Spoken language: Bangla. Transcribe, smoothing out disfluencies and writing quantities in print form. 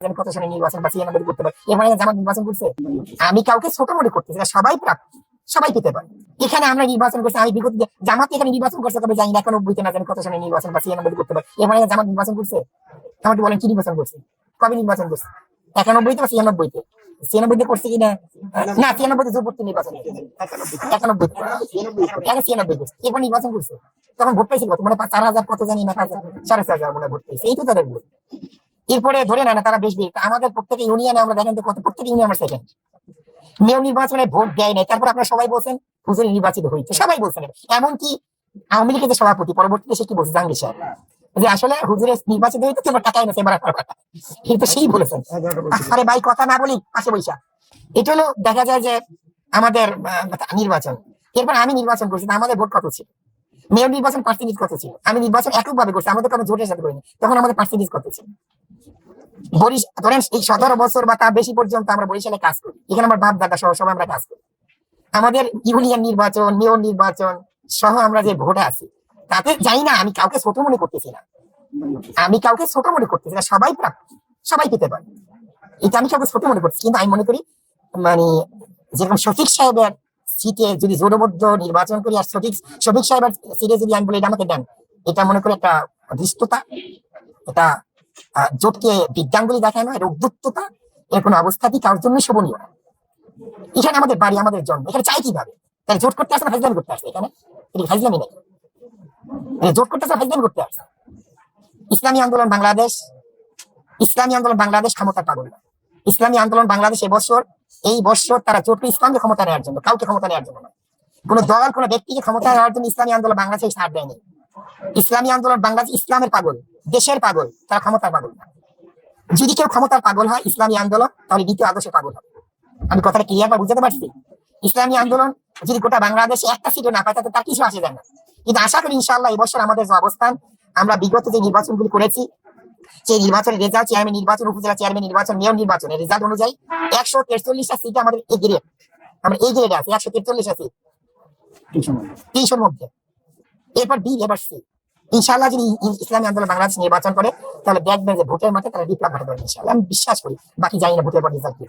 কত সালে নির্বাচন বা 96 করতে পারে, এর মানে জামাত নির্বাচন করছে? আমি কাউকে ছোট মনে করতেছি না, সবাই প্রাপ্ত, সবাই পেতে পারে। এখানে আমরা নির্বাচন করছি, আমি বিগত জামাত এখানে নির্বাচন করছে, তবে জানি না 91 না জানি কত সালে নির্বাচন বা 96 করতে পারে, এর মানে জামাত নির্বাচন করছে? আমাকে বলেন কি নির্বাচন করছে, কবে নির্বাচন করছে? 91 বা 96? 96 করছে কিনা? না, 96 জোরপূর্তি নির্বাচন, 91 96 করছে, এরপর নির্বাচন করছে। তখন ভোট পাইছিল কত, মানে 4000 কত জানি না, 4,500 মনে ভোট পাইছে, এই তো তাদের ভোট। এরপরে ধরে না তারা বেশ বেশি আমাদের প্রত্যেক ইউনিয়নে আমরা দেখেন তো কত, প্রত্যেক ইউনিয়ন সেকেন্ড মেয়র নির্বাচনে ভোট দেয় নাই, তারপর আপনারা সবাই বলছেন হুজুর নির্বাচিত হয়েছে, সবাই বলছেন। এমনকি আওয়ামী লীগের যে সভাপতি পরবর্তীতে সে কি বলছে, জাহাঙ্গীর সাহেব, যে আসলে হুজুরের নির্বাচিত হইতে তোমার টাকাই নেছে এবার আপনার কথা, কিন্তু সেই বলেছেন। আরে ভাই কথা না বলি পাশে বৈশা। এটা হলো দেখা যায় যে আমাদের নির্বাচন। এরপর আমি নির্বাচন করছি, আমাদের ভোট কত ছিল? মেয়র নির্বাচন পার্সেন্টেজ কত ছিল? আমি নির্বাচন এককভাবে করছি, আমাদের কোনো জোটের সাথে করিনি, তখন আমাদের পার্সেন্টেজ কত ছিল? ধরেন এই 17 বছর বা তার বেশি পর্যন্ত আমরা বরিশালে কাজ করি, এখানে আমার বাপ দাদা সহ সবাই আমরা কাজ করি। আমাদের ইউনিয়ন নির্বাচন, মেয়র নির্বাচন সহ আমরা যে ভোটে আছি, তাতে যাই না, আমি কাউকে ছোট মনে করতেছি না, আমি কাউকে ছোট মনে করতেছি না, সবাই প্রাপ্ত, সবাই পেতে পারে, এটা আমি কাউকে ছোট মনে করছি। কিন্তু আমি মনে করি মানে যেরকম শফিক সাহেবের সিটে যদি জোরবদ্ধ নির্বাচন করি, আর শফিক সাহেবের সিটে যদি আমি বলি এটা আমাকে দেন, এটা মনে করি একটা ধৃষ্টতা, এটা জোটকে বিজ্ঞানগুলি দেখানো, এর উদ্যুক্ততা, এর কোনো অবস্থাতেই কারোর জন্য শোভনীয় না। এখানে আমাদের বাড়ি, আমাদের জন্ম, এখানে চাই কিভাবে? তাহলে জোট করতে আসে না ফাইজলামি করতে আসে? এখানে ফাইজলামি নাকি? জোট করতে আসে ফাইজলামি করতে আসে? ইসলামী আন্দোলন বাংলাদেশ ক্ষমতার পাগল না। ইসলামী আন্দোলন বাংলাদেশ এই বছর তারা জোট ইসলামকে ক্ষমতা নেওয়ার জন্য, কাউকে ক্ষমতা নেওয়ার জন্য না, কোনো দল কোনো ব্যক্তিকে ক্ষমতা নেওয়ার জন্য ইসলামী আন্দোলন বাংলাদেশ ছাড় দেয়নি। ইসলামী আন্দোলন বাংলাদেশ ইসলামের পাগল, দেশের পাগল, তারা ক্ষমতার পাগল না। যদি কেউ ক্ষমতার পাগল হয় ইসলামী আন্দোলন, তাহলে দ্বিতীয় আদর্শের পাগল হবে। আমি কথাটা ক্লিয়ার বা বুঝতে পারছি? ইসলামী আন্দোলন যদি গোটা বাংলাদেশে একটা সিটও না পায়, তাতে তার কিছু আসে যায় না। কিন্তু আশা করি ইনশাআল্লাহ এবছর আমাদের যে অবস্থান, আমরা বিগত যে নির্বাচনগুলি করেছি, সেই নির্বাচনের রেজাল্ট, চেয়ারম্যান নির্বাচন, উপজেলা চেয়ারম্যান নির্বাচন, মেয়র নির্বাচনের রেজাল্ট অনুযায়ী 143টা সিটে আমাদের এই গ্রেড, আমরা এই গ্রেডে আছি 143টা সিট 300-র মধ্যে। এরপর বি, এবার সি। ইনশাআল্লাহ যদি ইসলামী আন্দোলন বাংলাদেশ নির্বাচন করে, তাহলে দেখবেন যে ভোটের মাঠে তারা বিপ্লব ঘটাতে পারবে ইনশাআল্লাহ, আমি বিশ্বাস করি। বাকি জানি না ভোটের পর রেজাল্ট কি।